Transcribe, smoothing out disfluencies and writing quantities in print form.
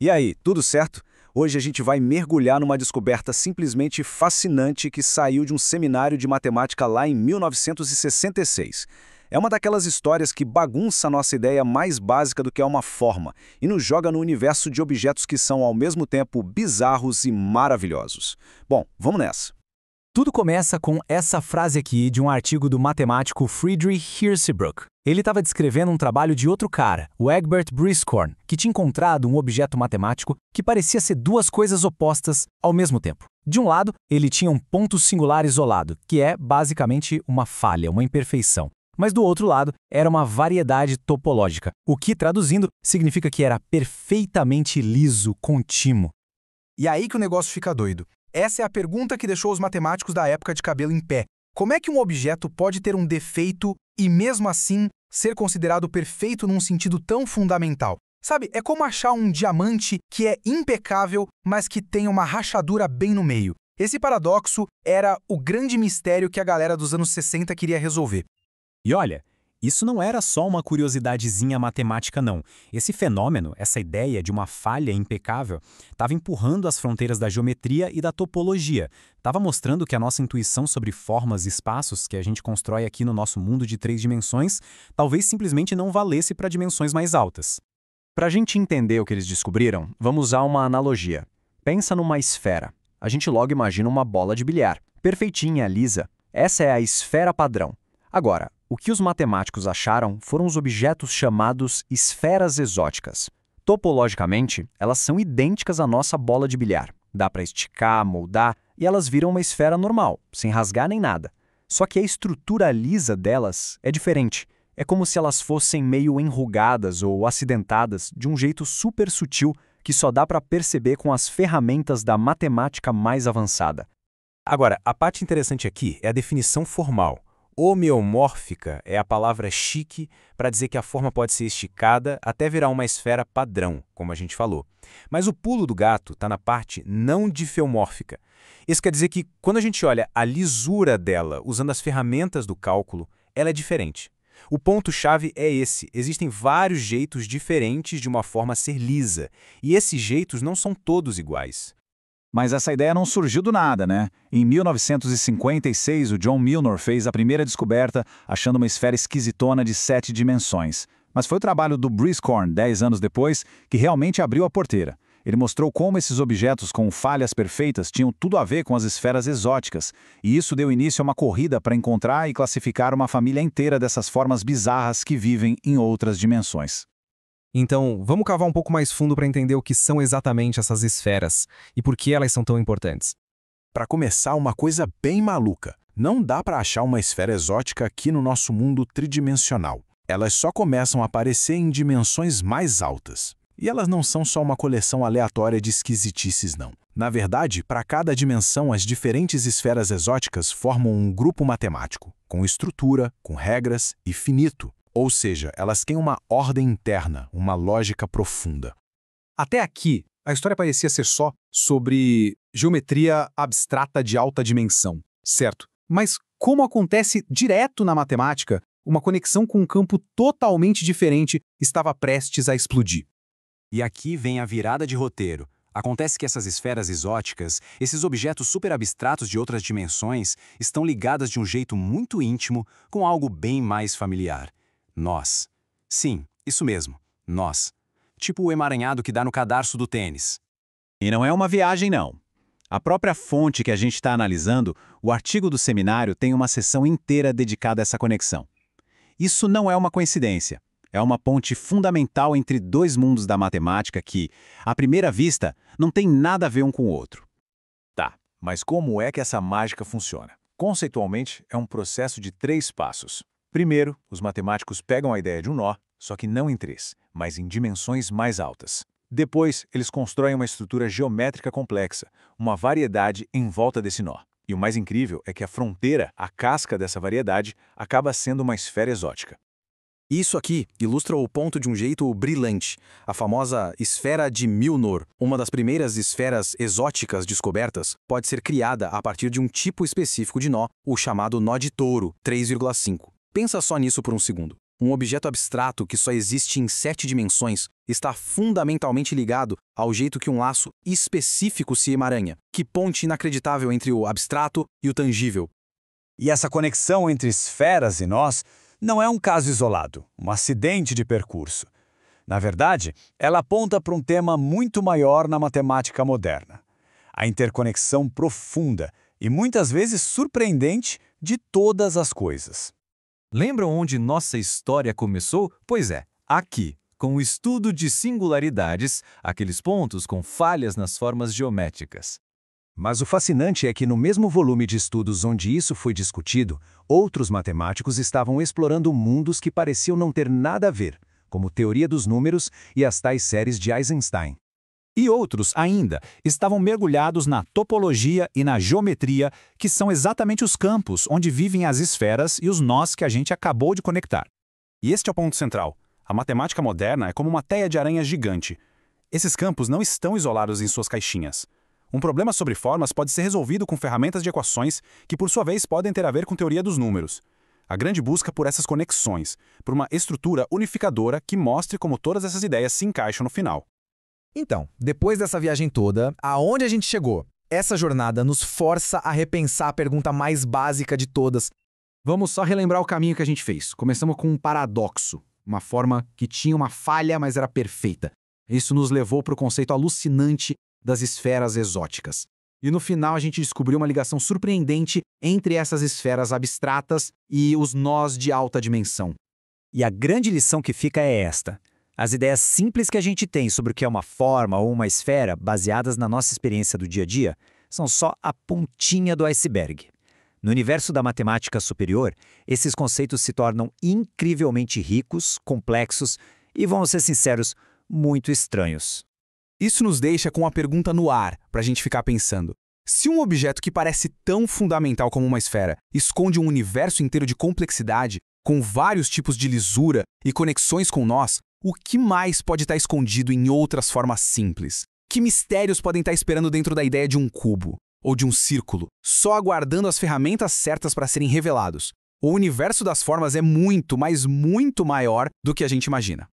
E aí, tudo certo? Hoje a gente vai mergulhar numa descoberta simplesmente fascinante que saiu de um seminário de matemática lá em 1966. É uma daquelas histórias que bagunça a nossa ideia mais básica do que é uma forma e nos joga no universo de objetos que são ao mesmo tempo bizarros e maravilhosos. Bom, vamos nessa. Tudo começa com essa frase aqui de um artigo do matemático Friedrich Hirzebruch. Ele estava descrevendo um trabalho de outro cara, o Egbert Briscorn, que tinha encontrado um objeto matemático que parecia ser duas coisas opostas ao mesmo tempo. De um lado, ele tinha um ponto singular isolado, que é basicamente uma falha, uma imperfeição. Mas do outro lado, era uma variedade topológica, o que, traduzindo, significa que era perfeitamente liso, contínuo. E aí que o negócio fica doido. Essa é a pergunta que deixou os matemáticos da época de cabelo em pé. Como é que um objeto pode ter um defeito e, mesmo assim, ser considerado perfeito num sentido tão fundamental? Sabe, é como achar um diamante que é impecável, mas que tem uma rachadura bem no meio. Esse paradoxo era o grande mistério que a galera dos anos 60 queria resolver. E olha, isso não era só uma curiosidadezinha matemática, não. Esse fenômeno, essa ideia de uma falha impecável, estava empurrando as fronteiras da geometria e da topologia. Estava mostrando que a nossa intuição sobre formas e espaços que a gente constrói aqui no nosso mundo de 3 dimensões talvez simplesmente não valesse para dimensões mais altas. Para a gente entender o que eles descobriram, vamos usar uma analogia. Pensa numa esfera. A gente logo imagina uma bola de bilhar, perfeitinha, lisa. Essa é a esfera padrão. Agora, o que os matemáticos acharam foram os objetos chamados esferas exóticas. Topologicamente, elas são idênticas à nossa bola de bilhar. Dá para esticar, moldar, e elas viram uma esfera normal, sem rasgar nem nada. Só que a estrutura lisa delas é diferente. É como se elas fossem meio enrugadas ou acidentadas de um jeito super sutil que só dá para perceber com as ferramentas da matemática mais avançada. Agora, a parte interessante aqui é a definição formal. Homeomórfica é a palavra chique para dizer que a forma pode ser esticada até virar uma esfera padrão, como a gente falou. Mas o pulo do gato está na parte não difeomórfica. Isso quer dizer que, quando a gente olha a lisura dela usando as ferramentas do cálculo, ela é diferente. O ponto-chave é esse: existem vários jeitos diferentes de uma forma ser lisa, e esses jeitos não são todos iguais. Mas essa ideia não surgiu do nada, né? Em 1956, o John Milnor fez a primeira descoberta achando uma esfera esquisitona de 7 dimensões. Mas foi o trabalho do Briscorn, 10 anos depois, que realmente abriu a porteira. Ele mostrou como esses objetos com falhas perfeitas tinham tudo a ver com as esferas exóticas, e isso deu início a uma corrida para encontrar e classificar uma família inteira dessas formas bizarras que vivem em outras dimensões. Então, vamos cavar um pouco mais fundo para entender o que são exatamente essas esferas e por que elas são tão importantes. Para começar, uma coisa bem maluca. Não dá para achar uma esfera exótica aqui no nosso mundo tridimensional. Elas só começam a aparecer em dimensões mais altas. E elas não são só uma coleção aleatória de esquisitices, não. Na verdade, para cada dimensão, as diferentes esferas exóticas formam um grupo matemático, com estrutura, com regras e finito. Ou seja, elas têm uma ordem interna, uma lógica profunda. Até aqui, a história parecia ser só sobre geometria abstrata de alta dimensão, certo? Mas como acontece direto na matemática, uma conexão com um campo totalmente diferente estava prestes a explodir. E aqui vem a virada de roteiro. Acontece que essas esferas exóticas, esses objetos super abstratos de outras dimensões, estão ligadas de um jeito muito íntimo com algo bem mais familiar. Nós. Sim, isso mesmo, nós. Tipo o emaranhado que dá no cadarço do tênis. E não é uma viagem, não. A própria fonte que a gente está analisando, o artigo do seminário, tem uma seção inteira dedicada a essa conexão. Isso não é uma coincidência. É uma ponte fundamental entre dois mundos da matemática que, à primeira vista, não tem nada a ver um com o outro. Tá, mas como é que essa mágica funciona? Conceitualmente, é um processo de 3 passos. Primeiro, os matemáticos pegam a ideia de um nó, só que não em 3, mas em dimensões mais altas. Depois, eles constroem uma estrutura geométrica complexa, uma variedade em volta desse nó. E o mais incrível é que a fronteira, a casca dessa variedade, acaba sendo uma esfera exótica. Isso aqui ilustra o ponto de um jeito brilhante. A famosa esfera de Milnor, uma das primeiras esferas exóticas descobertas, pode ser criada a partir de um tipo específico de nó, o chamado nó de touro, 3,5. Pensa só nisso por um segundo. Um objeto abstrato que só existe em 7 dimensões está fundamentalmente ligado ao jeito que um laço específico se emaranha. Que ponte inacreditável entre o abstrato e o tangível. E essa conexão entre esferas e nós não é um caso isolado, um acidente de percurso. Na verdade, ela aponta para um tema muito maior na matemática moderna: a interconexão profunda e muitas vezes surpreendente de todas as coisas. Lembram onde nossa história começou? Pois é, aqui, com o estudo de singularidades, aqueles pontos com falhas nas formas geométricas. Mas o fascinante é que no mesmo volume de estudos onde isso foi discutido, outros matemáticos estavam explorando mundos que pareciam não ter nada a ver, como teoria dos números e as tais séries de Eisenstein. E outros, ainda, estavam mergulhados na topologia e na geometria, que são exatamente os campos onde vivem as esferas e os nós que a gente acabou de conectar. E este é o ponto central. A matemática moderna é como uma teia de aranha gigante. Esses campos não estão isolados em suas caixinhas. Um problema sobre formas pode ser resolvido com ferramentas de equações que, por sua vez, podem ter a ver com teoria dos números. A grande busca por essas conexões, por uma estrutura unificadora que mostre como todas essas ideias se encaixam no final. Então, depois dessa viagem toda, aonde a gente chegou? Essa jornada nos força a repensar a pergunta mais básica de todas. Vamos só relembrar o caminho que a gente fez. Começamos com um paradoxo, uma forma que tinha uma falha, mas era perfeita. Isso nos levou para o conceito alucinante das esferas exóticas. E no final a gente descobriu uma ligação surpreendente entre essas esferas abstratas e os nós de alta dimensão. E a grande lição que fica é esta: as ideias simples que a gente tem sobre o que é uma forma ou uma esfera, baseadas na nossa experiência do dia a dia, são só a pontinha do iceberg. No universo da matemática superior, esses conceitos se tornam incrivelmente ricos, complexos e, vamos ser sinceros, muito estranhos. Isso nos deixa com uma pergunta no ar para a gente ficar pensando. Se um objeto que parece tão fundamental como uma esfera esconde um universo inteiro de complexidade, com vários tipos de lisura e conexões com nós, o que mais pode estar escondido em outras formas simples? Que mistérios podem estar esperando dentro da ideia de um cubo ou de um círculo, só aguardando as ferramentas certas para serem revelados? O universo das formas é muito, mas muito maior do que a gente imagina.